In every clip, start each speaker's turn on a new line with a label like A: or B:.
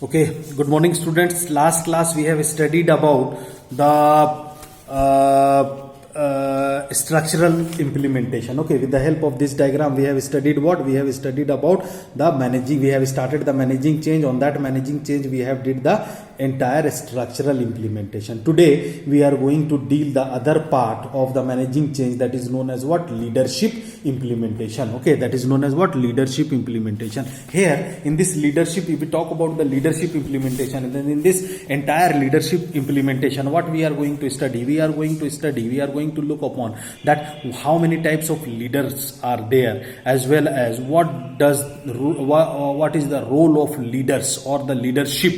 A: Okay, good morning students. Last class we have studied about the structural implementation. Okay, with the help of this diagram we have studied what? We have studied about the managing. We have started the managing change. On that managing change we have did the entire structural implementation. Today we are going to deal the other part of the managing change, that is known as what? Leadership implementation. Okay, that is known as what? Leadership implementation. Here in this leadership, if we talk about the leadership implementation, and then in this entire leadership implementation, what we are going to study? We are going to look upon that how many types of leaders are there, as well as what is the role of leaders or the leadership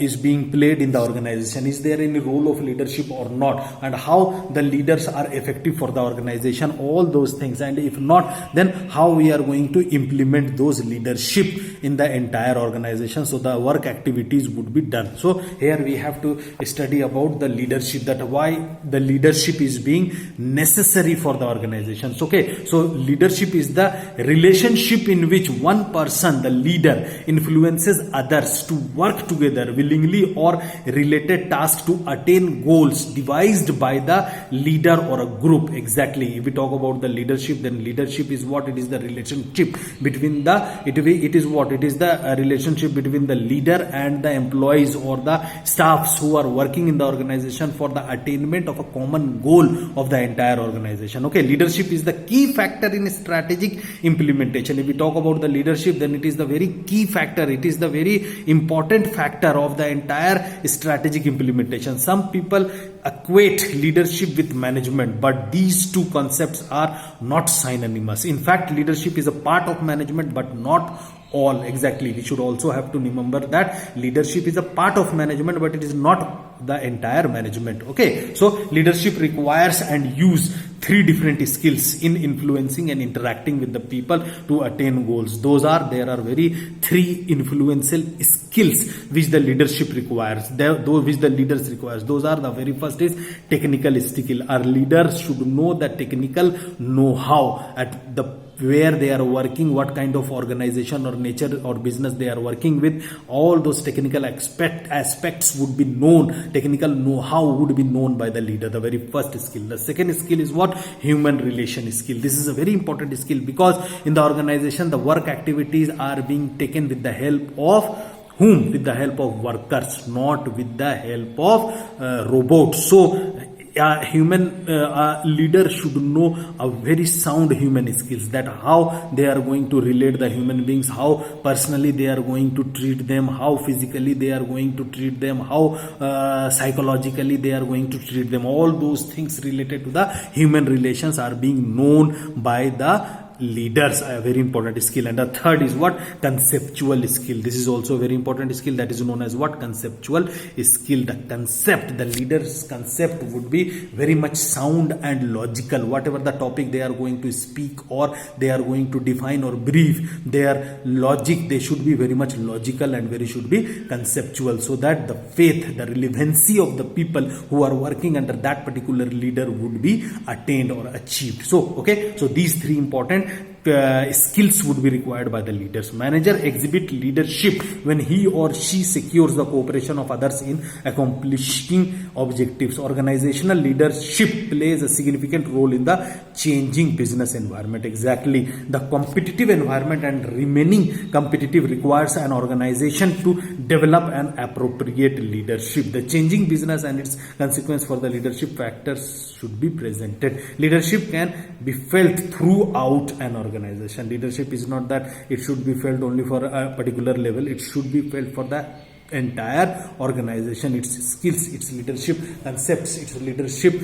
A: is being played in the organization. Is there any role of leadership or not, and how the leaders are effective for the organization, all those things. And if not, then how we are going to implement those leadership in the entire organization, so the work activities would be done. So here we have to study about the leadership, that why the leadership is being necessary for the organizations. Okay, so leadership is the relationship in which one person, the leader, influences others to work together willingly or related tasks to attain goals devised by the leader or a group. Exactly, if we talk about the leadership, then leadership is what? It is the relationship between the relationship between the leader and the employees or the staffs who are working in the organization for the attainment of a common goal of the entire organization. Okay, leadership is the key factor in strategic implementation. If we talk about the leadership, then it is the very key factor, it is the very important factor of the entire strategic implementation. Some people equate leadership with management, but these two concepts are not synonymous. In fact, leadership is a part of management, but not all. Exactly, we should also have to remember that leadership is a part of management, but it is not the entire management. Okay, so leadership requires and use three different skills in influencing and interacting with the people to attain goals. There are very three influential skills which the leadership requires, which the leaders requires. Those are, the very first is technical skill. Our leaders should know the technical know-how at the where they are working, what kind of organization or nature or business they are working with. All those technical aspects would be known. Technical know-how would be known by the leader, the very first skill. The second skill is what? Human relation skill. This is a very important skill, because in the organization the work activities are being taken with the help of whom? With the help of workers, not with the help of robots. So human leader should know a very sound human skills, that how they are going to relate the human beings, how personally they are going to treat them, how physically they are going to treat them, how psychologically they are going to treat them. All those things related to the human relations are being known by the leaders, a very important skill. And the third is what? Conceptual skill. This is also a very important skill, that is known as what? Conceptual skill. The concept, the leader's concept would be very much sound and logical. Whatever the topic they are going to speak or they are going to define or brief, their logic, they should be very much logical and very should be conceptual, so that the faith, the relevancy of the people who are working under that particular leader would be attained or achieved. So okay, so these three important skills would be required by the leaders. Manager exhibit leadership when he or she secures the cooperation of others in accomplishing objectives. Organizational leadership plays a significant role in the changing business environment. Exactly, the competitive environment and remaining competitive requires an organization to develop an appropriate leadership. The changing business and its consequence for the leadership factors should be presented. Leadership can be felt throughout an organization. Leadership is not that it should be felt only for a particular level, it should be felt for the entire organization. Its skills, its leadership concepts, its leadership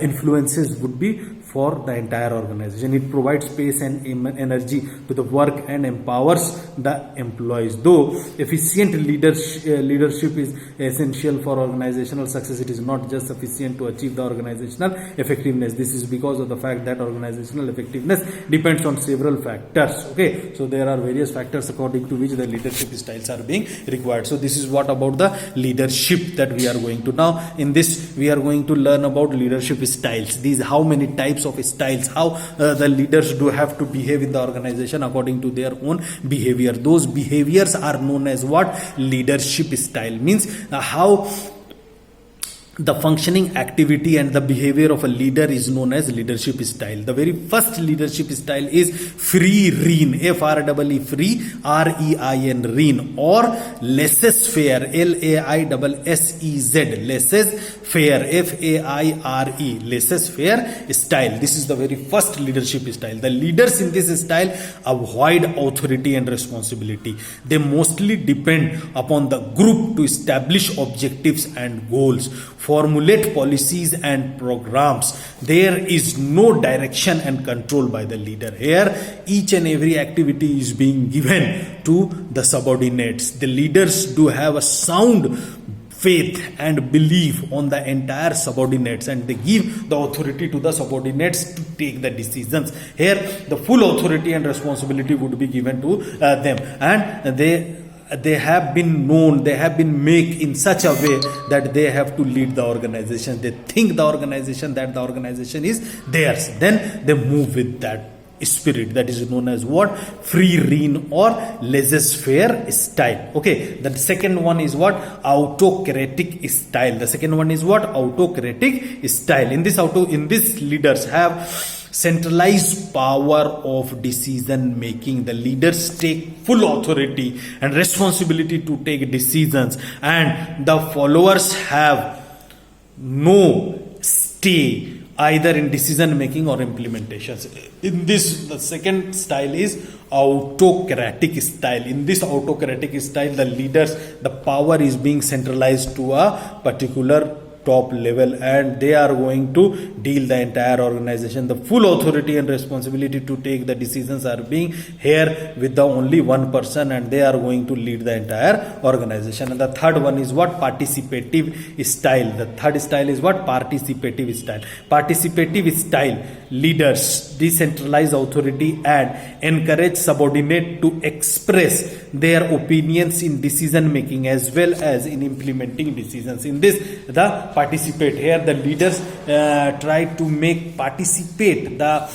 A: influences would be for the entire organization. It provides space and energy to the work and empowers the employees. Though efficient leadership is essential for organizational success, it is not just sufficient to achieve the organizational effectiveness. This is because of the fact that organizational effectiveness depends on several factors. Okay, so there are various factors according to which the leadership styles are being required. So this is is what about the leadership that we are going to. Now in this we are going to learn about leadership styles. These how many types of styles, how the leaders do have to behave in the organization according to their own behavior. Those behaviors are known as what? Leadership style. Means how the functioning activity and the behavior of a leader is known as leadership style. The very first leadership style is free rein, F-R-E-E, free, R-E-I-N, rein, or laissez-faire, L-A-I-S-S-E-Z, laissez-faire, F-A-I-R-E, laissez-faire style. This is the very first leadership style. The leaders in this style avoid authority and responsibility. They mostly depend upon the group to establish objectives and goals, formulate policies and programs. There is no direction and control by the leader. Here each and every activity is being given to the subordinates. The leaders do have a sound faith and belief on the entire subordinates, and they give the authority to the subordinates to take the decisions. Here the full authority and responsibility would be given to them, and they have been known, they have been made in such a way that they have to lead the organization. They think the organization, that the organization is theirs, then they move with that spirit. That is known as what? Free rein or laissez-faire style. Okay, the second one is what? Autocratic style. The second one is what? Autocratic style. In this leaders have centralized power of decision making. The leaders take full authority and responsibility to take decisions, and the followers have no stay either in decision making or implementations. In this, the second style is autocratic style. In this autocratic style, the leaders, the power is being centralized to a particular top level, and they are going to deal the entire organization. The full authority and responsibility to take the decisions are being here with the only one person, and they are going to lead the entire organization. And the third one is what? Participative style. The third style is what? Participative style. Participative style leaders decentralize authority and encourage subordinate to express their opinions in decision making as well as in implementing decisions. In this, the participate, here the leaders try to make participate the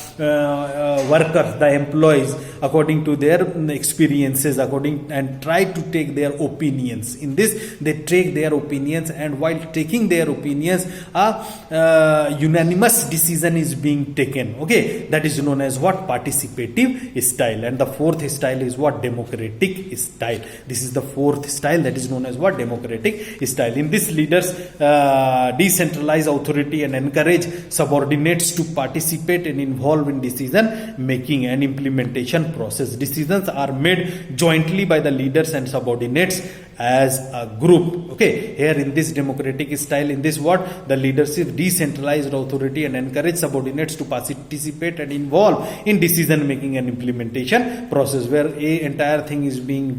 A: workers, the employees, according to their experiences, and try to take their opinions. In this, they take their opinions, and while taking their opinions, a unanimous decision is being taken. Okay, that is known as what? Participative style. And the fourth style is what? Democratic style. This is the fourth style, that is known as what? Democratic style. In this, leaders decentralize authority and encourage subordinates to participate and involve in decision making and implementation process. Decisions are made jointly by the leaders and subordinates as a group. Okay, here in this democratic style, in this what? The leadership decentralized authority and encourage subordinates to participate and involve in decision making and implementation process, where a entire thing is being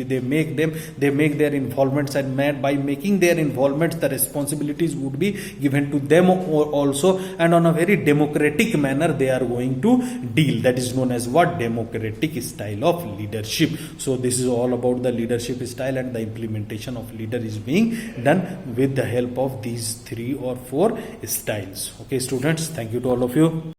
A: they make their involvements, and by making their involvements, the responsibilities would be given to them also, and on a very democratic manner they are going to deal. That is known as what? Democratic style of leadership. So this is all about the leadership style, and the implementation of leader is being done with the help of these 3 or 4 styles. Okay students, thank you to all of you.